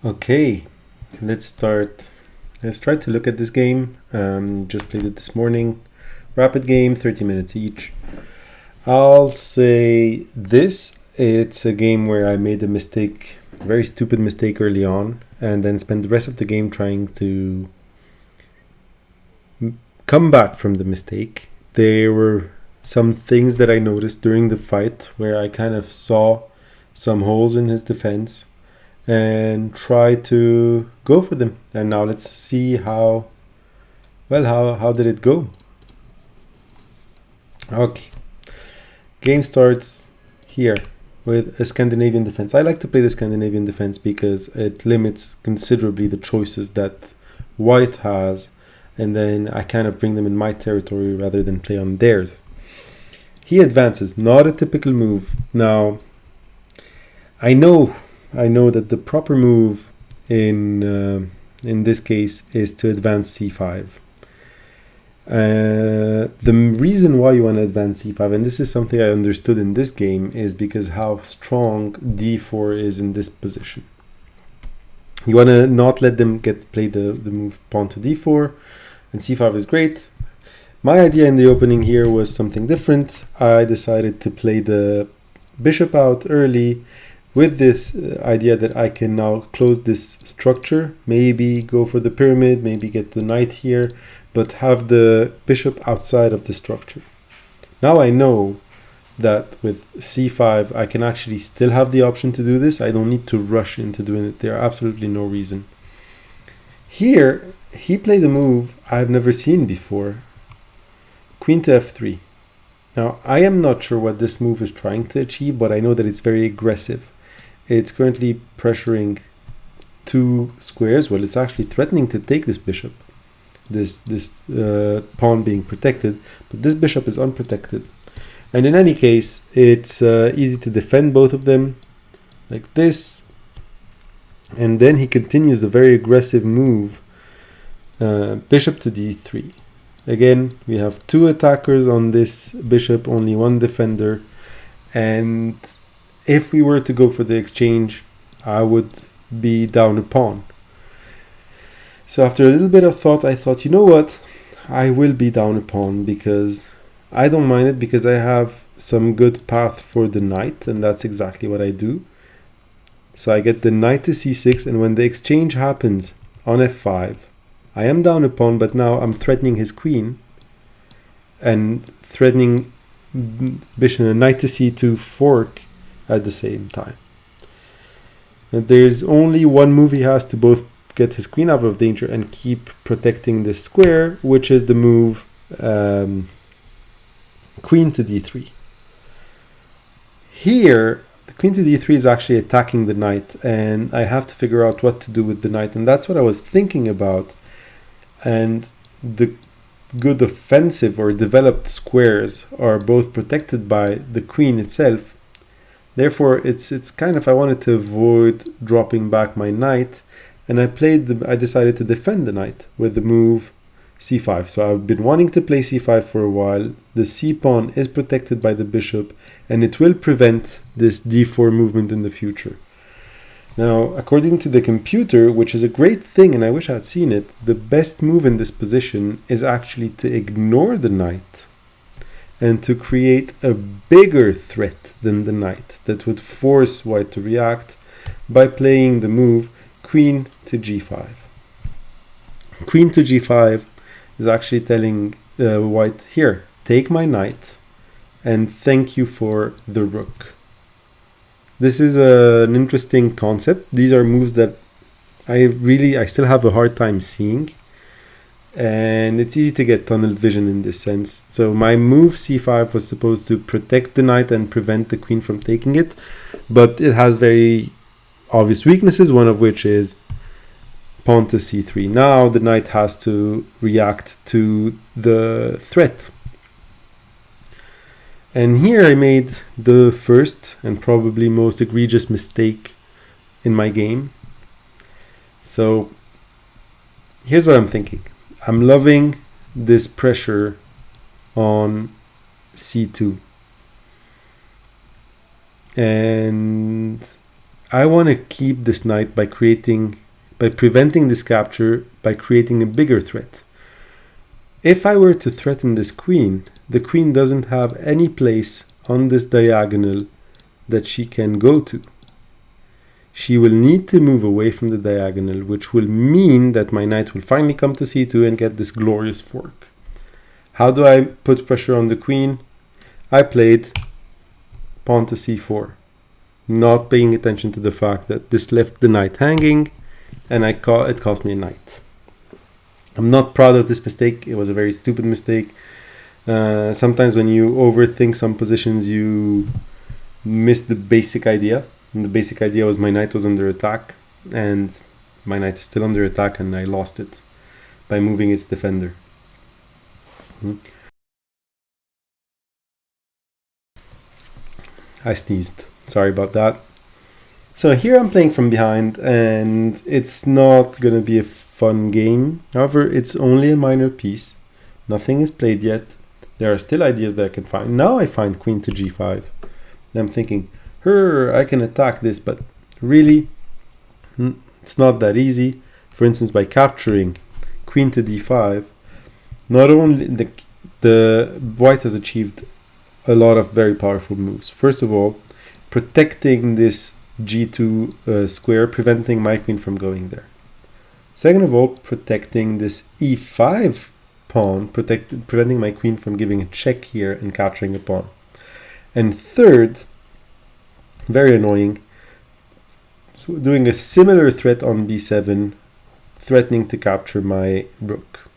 Okay, let's start. Let's try to look at this game. Just played it this morning. Rapid game, 30 minutes each. I'll say this. It's a game where I made a mistake, a very stupid mistake early on, and then spent the rest of the game trying to come back from the mistake. There were some things that I noticed during the fight where I kind of saw some holes in his defense and try to go for them. And now let's see how did it go. Okay, game starts here with a Scandinavian defense. I like to play the Scandinavian defense because it limits considerably the choices that white has, and then I kind of bring them in my territory rather than play on theirs. He advances, not a typical move. Now I know that the proper move in this case is to advance c5. The reason why you want to advance c5, and this is something I understood in this game, is because how strong d4 is in this position. You want to not let them play the move pawn to d4, and c5 is great. My idea in the opening here was something different. I decided to play the bishop out early with this idea that I can now close this structure, maybe go for the pyramid, maybe get the knight here, but have the bishop outside of the structure. Now I know that with c5 I can actually still have the option to do this. I don't need to rush into doing it. There are absolutely no reason. Here he played a move I've never seen before. Queen to f3. Now I am not sure what this move is trying to achieve, but I know that it's very aggressive. It's currently pressuring two squares. Well, it's actually threatening to take this bishop, this pawn being protected, but this bishop is unprotected. And in any case, it's easy to defend both of them like this. And then he continues the very aggressive move, bishop to d3. Again, we have two attackers on this bishop, only one defender. And if we were to go for the exchange, I would be down a pawn. So after a little bit of thought, I thought, you know what? I will be down a pawn because I don't mind it, because I have some good path for the knight, and that's exactly what I do. So I get the knight to c6, and when the exchange happens on f5, I am down a pawn, but now I'm threatening his queen and threatening bishop and knight to c2 fork at the same time. And there's only one move he has to both get his queen out of danger and keep protecting this square, which is the move queen to d3. Here, the queen to d3 is actually attacking the knight, and I have to figure out what to do with the knight, and that's what I was thinking about. And the good offensive or developed squares are both protected by the queen itself. Therefore, it's kind of, I wanted to avoid dropping back my knight, and I decided to defend the knight with the move c5. So I've been wanting to play c5 for a while. The c pawn is protected by the bishop, and it will prevent this d4 movement in the future. Now, according to the computer, which is a great thing, and I wish I had seen it, the best move in this position is actually to ignore the knight and to create a bigger threat than the knight that would force white to react by playing the move queen to g5. Queen to g5 is actually telling white, here, take my knight and thank you for the rook. This is an interesting concept. These are moves that I still have a hard time seeing, and it's easy to get tunnel vision in this sense. So my move c5 was supposed to protect the knight and prevent the queen from taking it, but it has very obvious weaknesses, one of which is pawn to c3. Now the knight has to react to the threat. And here I made the first and probably most egregious mistake in my game. So here's what I'm thinking. I'm loving this pressure on c2. And I want to keep this knight by preventing this capture by creating a bigger threat. If I were to threaten this queen, the queen doesn't have any place on this diagonal that she can go to. She will need to move away from the diagonal, which will mean that my knight will finally come to c2 and get this glorious fork. How do I put pressure on the queen? I played pawn to c4, not paying attention to the fact that this left the knight hanging, and it cost me a knight. I'm not proud of this mistake. It was a very stupid mistake. Sometimes when you overthink some positions, you miss the basic idea. And the basic idea was my knight was under attack, and my knight is still under attack, and I lost it by moving its defender. I sneezed. Sorry about that. So here I'm playing from behind, and it's not going to be a fun game. However, it's only a minor piece. Nothing is played yet. There are still ideas that I can find. Now I find queen to g5. And I'm thinking, I can attack this, but really, it's not that easy. For instance, by capturing queen to d5, not only the white has achieved a lot of very powerful moves. First of all, protecting this g2 square, preventing my queen from going there. Second of all, protecting this e5 pawn, preventing my queen from giving a check here and capturing a pawn. And third, very annoying, doing a similar threat on b7, threatening to capture my rook.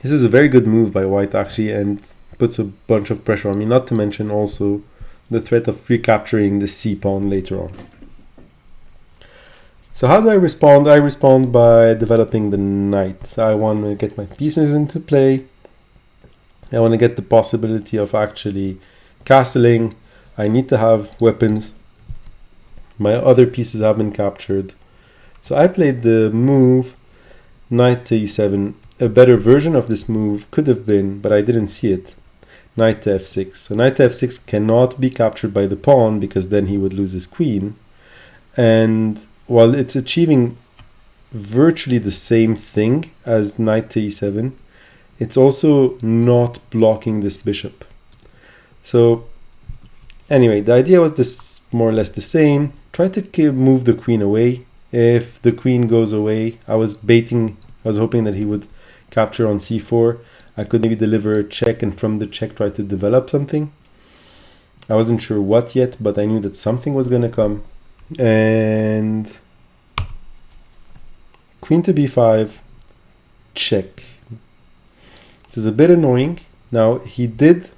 This is a very good move by white actually, and puts a bunch of pressure on me, not to mention also the threat of recapturing the c pawn later on. So how do I respond? I respond by developing the knight. I want to get my pieces into play. I want to get the possibility of actually castling. I need to have weapons. My other pieces have been captured. So I played the move knight to e7. A better version of this move could have been, but I didn't see it, knight to f6. So knight to f6 cannot be captured by the pawn because then he would lose his queen. And while it's achieving virtually the same thing as knight to e7, it's also not blocking this bishop. So anyway, the idea was this more or less the same. Try to move the queen away. If the queen goes away, I was hoping that he would capture on c4. I could maybe deliver a check, and from the check try to develop something. I wasn't sure what yet, but I knew that something was going to come. And queen to b5, check. This is a bit annoying. Now, he did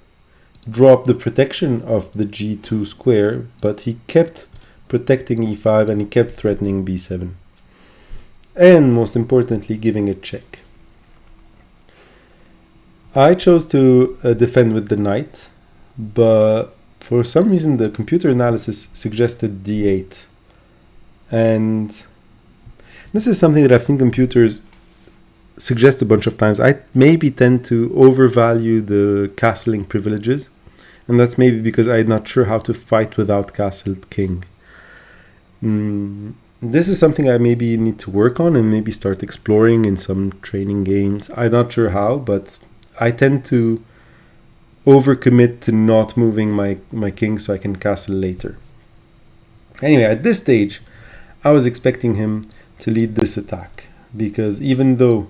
drop the protection of the g2 square, but he kept protecting e5 and he kept threatening b7. And most importantly, giving a check. I chose to defend with the knight, but for some reason the computer analysis suggested d8. And this is something that I've seen computers suggest a bunch of times. I maybe tend to overvalue the castling privileges, and that's maybe because I'm not sure how to fight without castled king. This is something I maybe need to work on and maybe start exploring in some training games. I'm not sure how, but I tend to overcommit to not moving my king so I can castle later. Anyway, at this stage, I was expecting him to lead this attack, because even though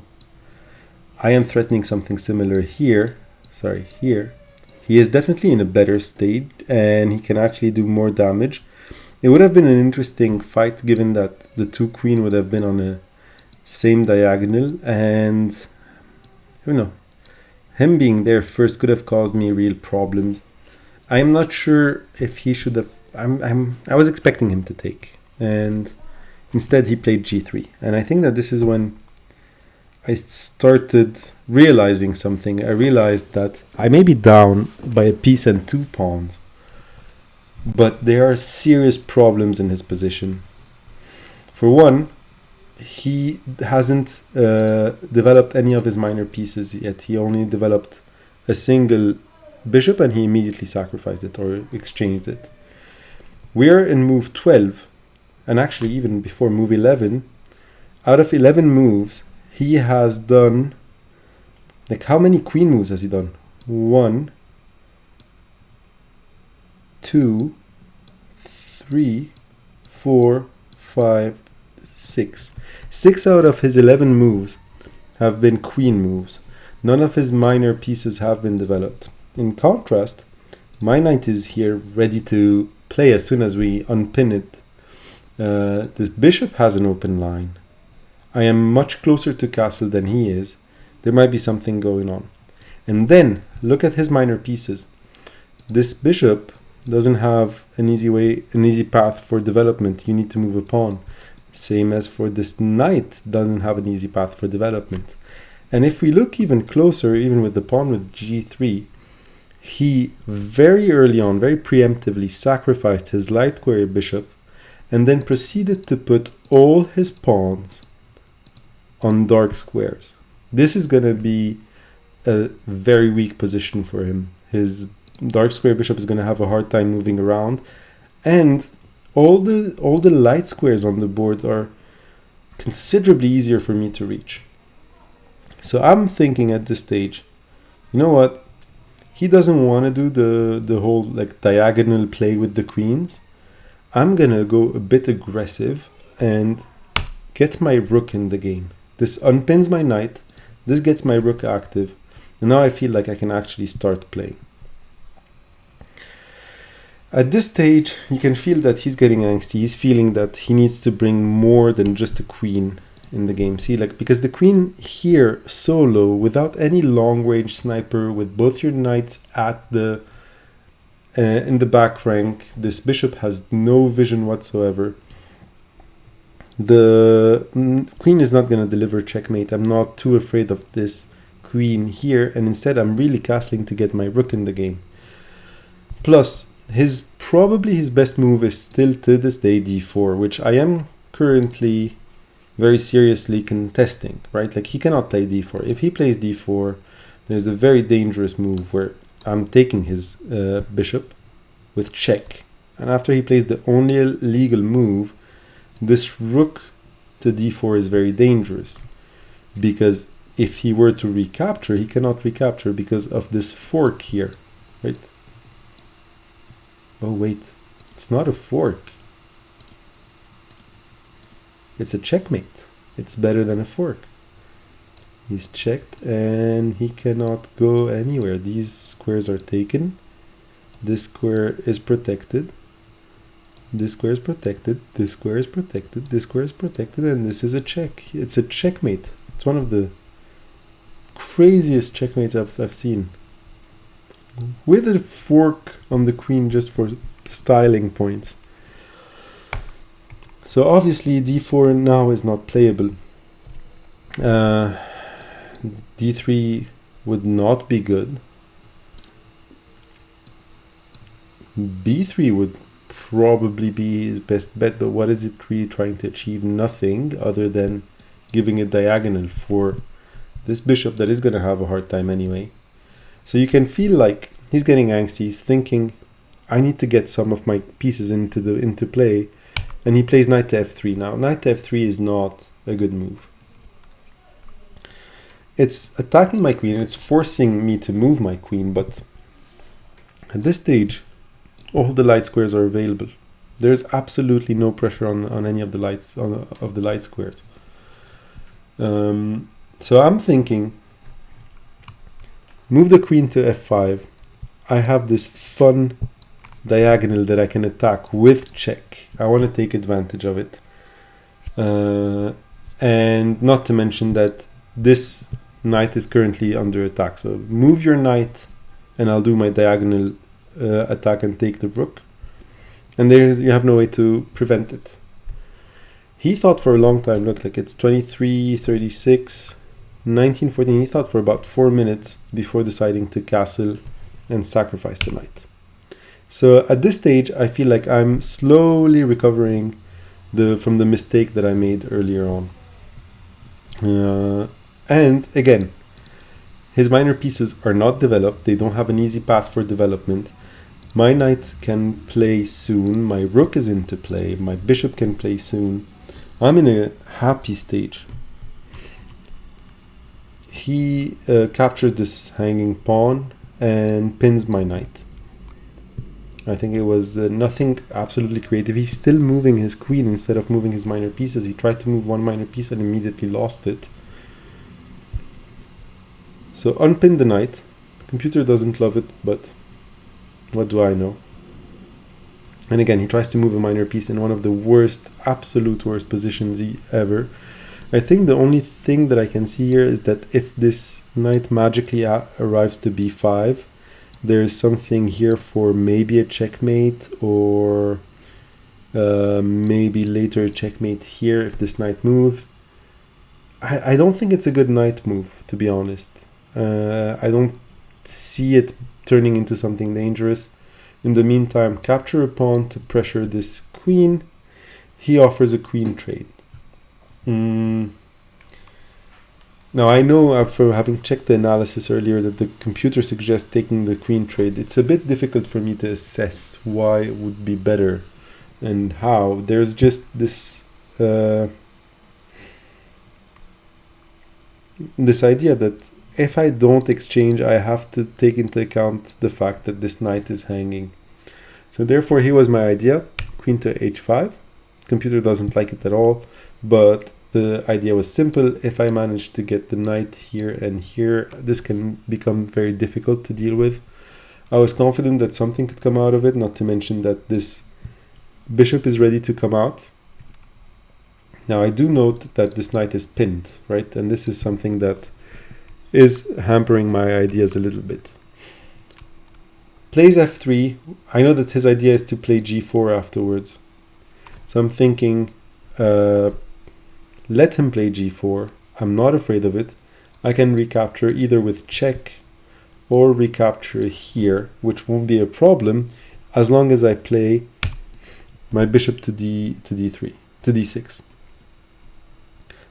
I am threatening something similar here, he is definitely in a better state and he can actually do more damage. It would have been an interesting fight given that the two queen would have been on a same diagonal, and I don't know, him being there first could have caused me real problems. I'm not sure if he should have. I was expecting him to take, and instead he played g3. And I think that this is when I started realizing something. I realized that I may be down by a piece and 2 pawns, but there are serious problems in his position. For one, he hasn't developed any of his minor pieces yet. He only developed a single bishop and he immediately sacrificed it or exchanged it. We're in move 12, and actually even before move 11. Out of 11 moves, he has done, like, how many queen moves has he done? 1, 2, 3, 4, 5, 6. 6 out of his 11 moves have been queen moves. None of his minor pieces have been developed. In contrast, my knight is here ready to play as soon as we unpin it. The bishop has an open line. I am much closer to castle than he is. There might be something going on. And then look at his minor pieces. This bishop doesn't have an easy path for development. You need to move a pawn. Same as for this knight, doesn't have an easy path for development. And if we look even closer, even with the pawn with g3, he very early on, very preemptively sacrificed his light square bishop and then proceeded to put all his pawns on dark squares. This is going to be a very weak position for him. His dark square bishop is going to have a hard time moving around, and all the light squares on the board are considerably easier for me to reach. So I'm thinking at this stage, you know what? He doesn't want to do the whole like diagonal play with the queens. I'm gonna go a bit aggressive and get my rook in the game. This unpins my knight. This gets my rook active. And now I feel like I can actually start playing. At this stage, you can feel that he's getting angsty. He's feeling that he needs to bring more than just a queen in the game. See, like, because the queen here solo, without any long range sniper, with both your knights at the in the back rank, this bishop has no vision whatsoever. The queen is not going to deliver checkmate. I'm not too afraid of this queen here, and instead I'm really castling to get my rook in the game. Plus, probably his best move is still to this day d4, which I am currently very seriously contesting, right? Like, he cannot play d4. If he plays d4, there's a very dangerous move where I'm taking his bishop with check, and after he plays the only legal move, this rook to d4 is very dangerous, because if he were to recapture, he cannot recapture because of this fork here, right? Oh wait, it's not a fork. It's a checkmate. It's better than a fork. He's checked and he cannot go anywhere. These squares are taken. This square is protected. This square is protected. This square is protected. This square is protected. And this is a check. It's a checkmate. It's one of the craziest checkmates I've seen. With a fork on the queen just for styling points. So obviously d4 now is not playable. d3 would not be good. b3 would probably be his best bet, but what is it really trying to achieve? Nothing other than giving a diagonal for this bishop that is going to have a hard time anyway. So you can feel like he's getting angsty. He's thinking, I need to get some of my pieces into play, and he plays knight to f3. Now, knight to f3 is not a good move. It's attacking my queen. It's forcing me to move my queen, but at this stage, all the light squares are available. There's absolutely no pressure on any of the lights of the light squares. So I'm thinking, move the queen to f5. I have this fun diagonal that I can attack with check. I want to take advantage of it. And not to mention that this knight is currently under attack. So move your knight and I'll do my diagonal attack and take the rook. And you have no way to prevent it. He thought for a long time, look, like it's 23, 36, 19, 14. He thought for about 4 minutes before deciding to castle and sacrifice the knight. So at this stage, I feel like I'm slowly recovering from the mistake that I made earlier on. And again, his minor pieces are not developed. They don't have an easy path for development. My knight can play soon, my rook is into play, my bishop can play soon. I'm in a happy stage. He captures this hanging pawn and pins my knight. I think it was nothing absolutely creative. He's still moving his queen instead of moving his minor pieces. He tried to move one minor piece and immediately lost it. So unpin the knight. The computer doesn't love it, but what do I know? And again, he tries to move a minor piece in one of the worst, absolute worst positions ever. I think the only thing that I can see here is that if this knight magically arrives to b5, there's something here for maybe a checkmate, or maybe later a checkmate here if this knight moves. I don't think it's a good knight move, to be honest. I don't see it turning into something dangerous. In the meantime, capture a pawn to pressure this queen. He offers a queen trade. Now I know after having checked the analysis earlier that the computer suggests taking the queen trade. It's a bit difficult for me to assess why it would be better and how. There's just this this idea that if I don't exchange, I have to take into account the fact that this knight is hanging. So therefore, here was my idea: queen to h5. Computer doesn't like it at all, but the idea was simple. If I manage to get the knight here and here, this can become very difficult to deal with. I was confident that something could come out of it, not to mention that this bishop is ready to come out. Now I do note that this knight is pinned, right? And this is something that is hampering my ideas a little bit. Plays f3. I know that his idea is to play g4 afterwards. So I'm thinking, let him play g4. I'm not afraid of it. I can recapture either with check or recapture here, which won't be a problem as long as I play my bishop to d3, to d6.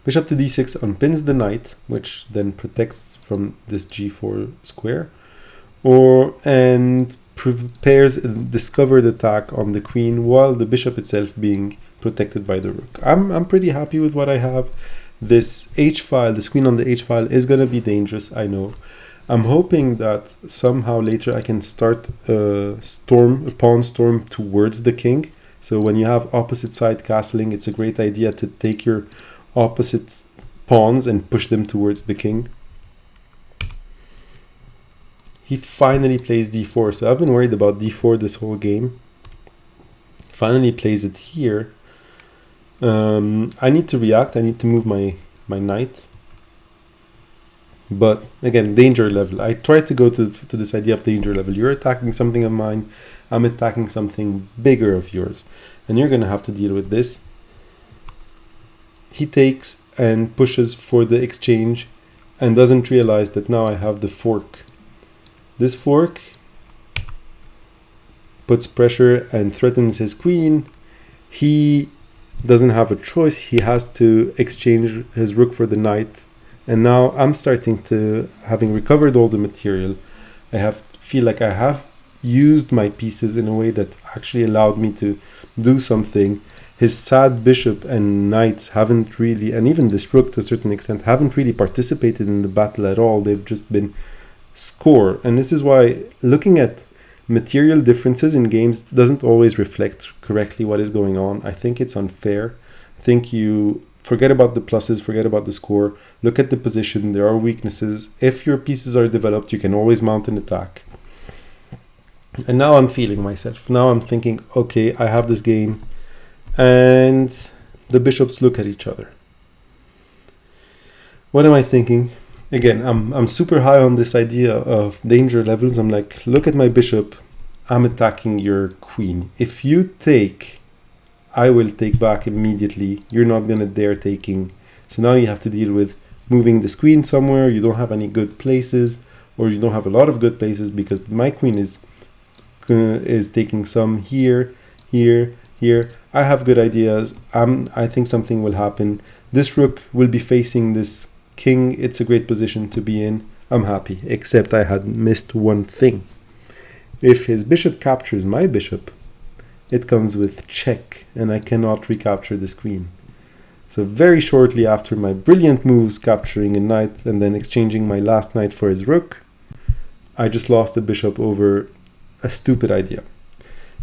Bishop to d6 unpins the knight, which then protects from this g4 square, and prepares a discovered attack on the queen while the bishop itself being protected by the rook. I'm pretty happy with what I have. This h file, this queen on the h file, is going to be dangerous, I know. I'm hoping that somehow later I can start a pawn storm towards the king. So when you have opposite side castling, it's a great idea to take your opposite pawns and push them towards the king. He finally plays d4. So I've been worried about d4 this whole game. Finally plays it here. I need to react. I need to move my knight. But again, danger level. I tried to go to this idea of danger level. You're attacking something of mine. I'm attacking something bigger of yours. And you're going to have to deal with this. He takes and pushes for the exchange and doesn't realize that now I have the fork. This fork puts pressure and threatens his queen. He doesn't have a choice. He has to exchange his rook for the knight. And now I'm starting to, having recovered all the material, I feel like I have used my pieces in a way that actually allowed me to do something. His sad bishop and knights haven't really, and even this rook to a certain extent, haven't really participated in the battle at all. They've just been score. And this is why looking at material differences in games doesn't always reflect correctly what is going on. I think it's unfair. I think you forget about the pluses, forget about the score, look at the position. There are weaknesses. If your pieces are developed, you can always mount an attack. And now I'm feeling myself. Now I'm thinking, okay, I have this game. And the bishops look at each other. What am I thinking? Again, I'm super high on this idea of danger levels. I'm like, look at my bishop. I'm attacking your queen. If you take, I will take back immediately. You're not going to dare taking. So now you have to deal with moving this queen somewhere. You don't have any good places, or you don't have a lot of good places because my queen is taking some here, here, here. I have good ideas. I think something will happen. This rook will be facing this king. It's a great position to be in. I'm happy, except I had missed one thing. If his bishop captures my bishop, it comes with check, and I cannot recapture this queen. So very shortly after my brilliant moves, capturing a knight and then exchanging my last knight for his rook, I just lost a bishop over a stupid idea.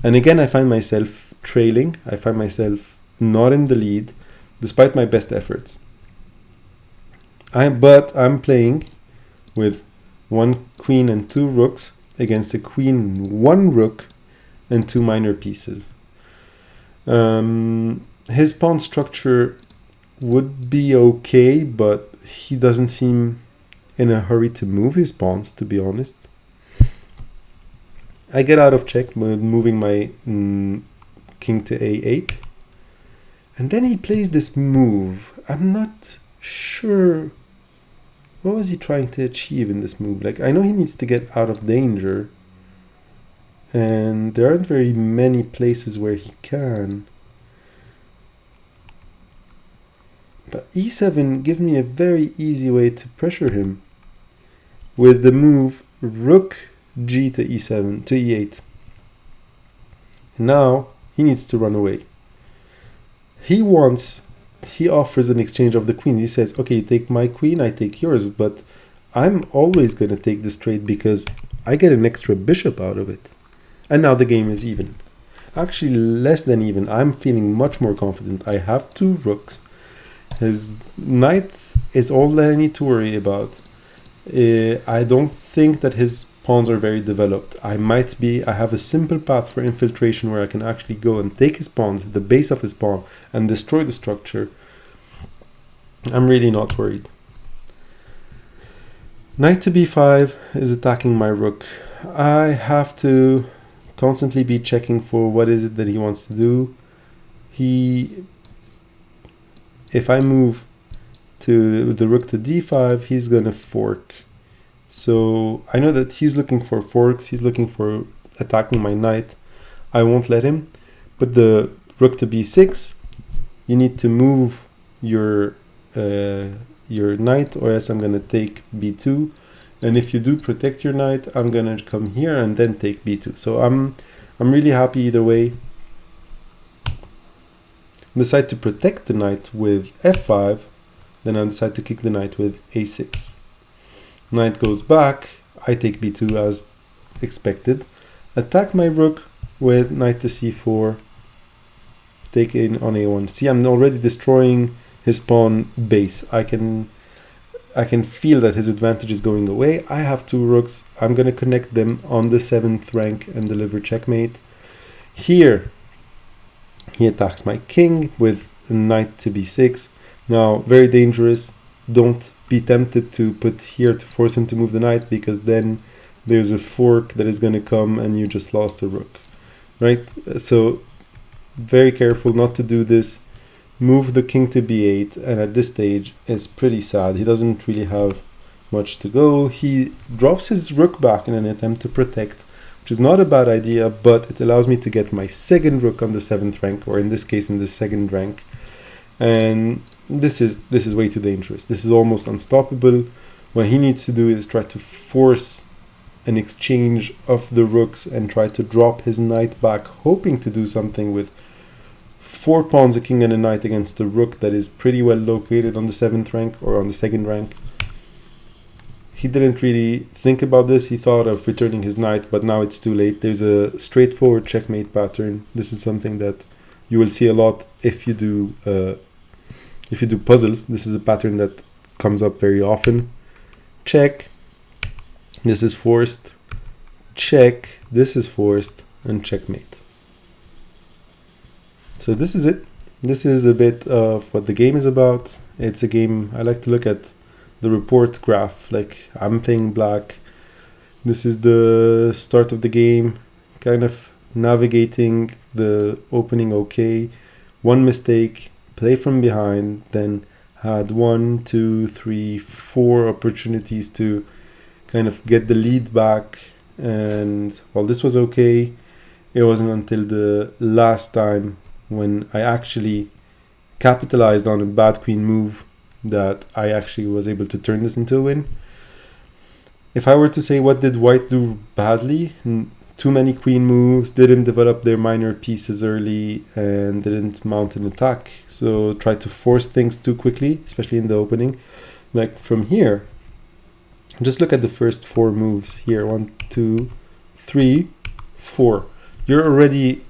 And again, I find myself trailing. I find myself not in the lead, despite my best efforts. But I'm playing with 1 queen and 2 rooks against a queen, 1 rook, and 2 minor pieces. His pawn structure would be okay, but he doesn't seem in a hurry to move his pawns, to be honest. I get out of check with moving my king to a8. And then he plays this move. I'm not sure what was he trying to achieve in this move. Like, I know he needs to get out of danger, and there aren't very many places where he can. But e7 gives me a very easy way to pressure him with the move rook g to e7 to e8. Now he needs to run away. He offers an exchange of the queen. He says, okay, you take my queen, I take yours, but I'm always going to take this trade because I get an extra bishop out of it. And now the game is even. Actually, less than even. I'm feeling much more confident. I have 2 rooks. His knight is all that I need to worry about. I don't think that his pawns are very developed. I have a simple path for infiltration where I can actually go and take his pawns, the base of his pawn, and destroy the structure. I'm really not worried. Knight to b5 is attacking my rook. I have to constantly be checking for what is it that he wants to do. If I move to the rook to d5, he's gonna fork. So I know that he's looking for forks, he's looking for attacking my knight. I won't let him. But the rook to b6, you need to move your knight, or else I'm gonna take b2. And if you do protect your knight, I'm gonna come here and then take b2. So I'm really happy either way. Decide to protect the knight with f5, then I decide to kick the knight with a6. Knight goes back, I take b2 as expected. Attack my rook with knight to c4, take in on a1. See, I'm already destroying his pawn base. I can feel that his advantage is going away. I have 2 rooks. I'm going to connect them on the 7th rank and deliver checkmate. Here, he attacks my king with knight to b6. Now, very dangerous. Don't be tempted to put here to force him to move the knight, because then there's a fork that is going to come and you just lost a rook, right? So very careful not to do this. Move the king to b8, and at this stage it's pretty sad. He doesn't really have much to go. He drops his rook back in an attempt to protect, which is not a bad idea, but it allows me to get my second rook on the 7th rank, or in this case in the 2nd rank. And this is way too dangerous. This is almost unstoppable. What he needs to do is try to force an exchange of the rooks and try to drop his knight back, hoping to do something with 4 pawns, a king and a knight against a rook that is pretty well located on the 7th rank or on the 2nd rank. He didn't really think about this. He thought of returning his knight, but now it's too late. There's a straightforward checkmate pattern. This is something that you will see a lot if you do puzzles. This is a pattern that comes up very often. Check. This is forced. Check. This is forced, and checkmate. So this is it. This is a bit of what the game is about. It's a game I like to look at the report graph. Like, I'm playing black. This is the start of the game, kind of navigating the opening okay. One mistake, play from behind, then had 1, 2, 3, 4 opportunities to kind of get the lead back. And while this was okay, it wasn't until the last time when I actually capitalized on a bad queen move that I actually was able to turn this into a win. If I were to say what did white do badly, too many queen moves, didn't develop their minor pieces early, and didn't mount an attack. So tried to force things too quickly, especially in the opening. Like from here, just look at the first 4 moves here. 1, 2, 3, 4. You're already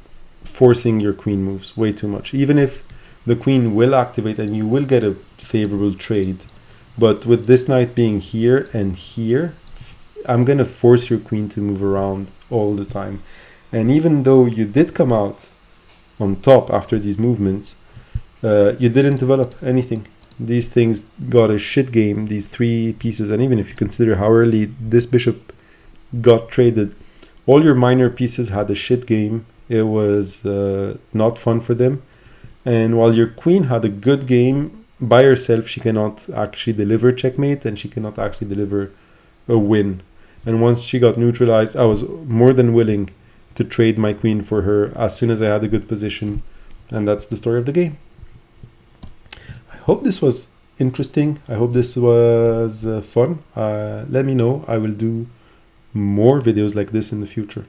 forcing your queen moves way too much. Even if the queen will activate and you will get a favorable trade, but with this knight being here and here, I'm gonna force your queen to move around all the time. And even though you did come out on top after these movements, you didn't develop anything. These things got a shit game, these 3 pieces. And even if you consider how early this bishop got traded, all your minor pieces had a shit game. It was not fun for them. And while your queen had a good game, by herself she cannot actually deliver checkmate, and she cannot actually deliver a win. And once she got neutralized, I was more than willing to trade my queen for her as soon as I had a good position. And that's the story of the game. I hope this was interesting. I hope this was fun. Let me know. I will do more videos like this in the future.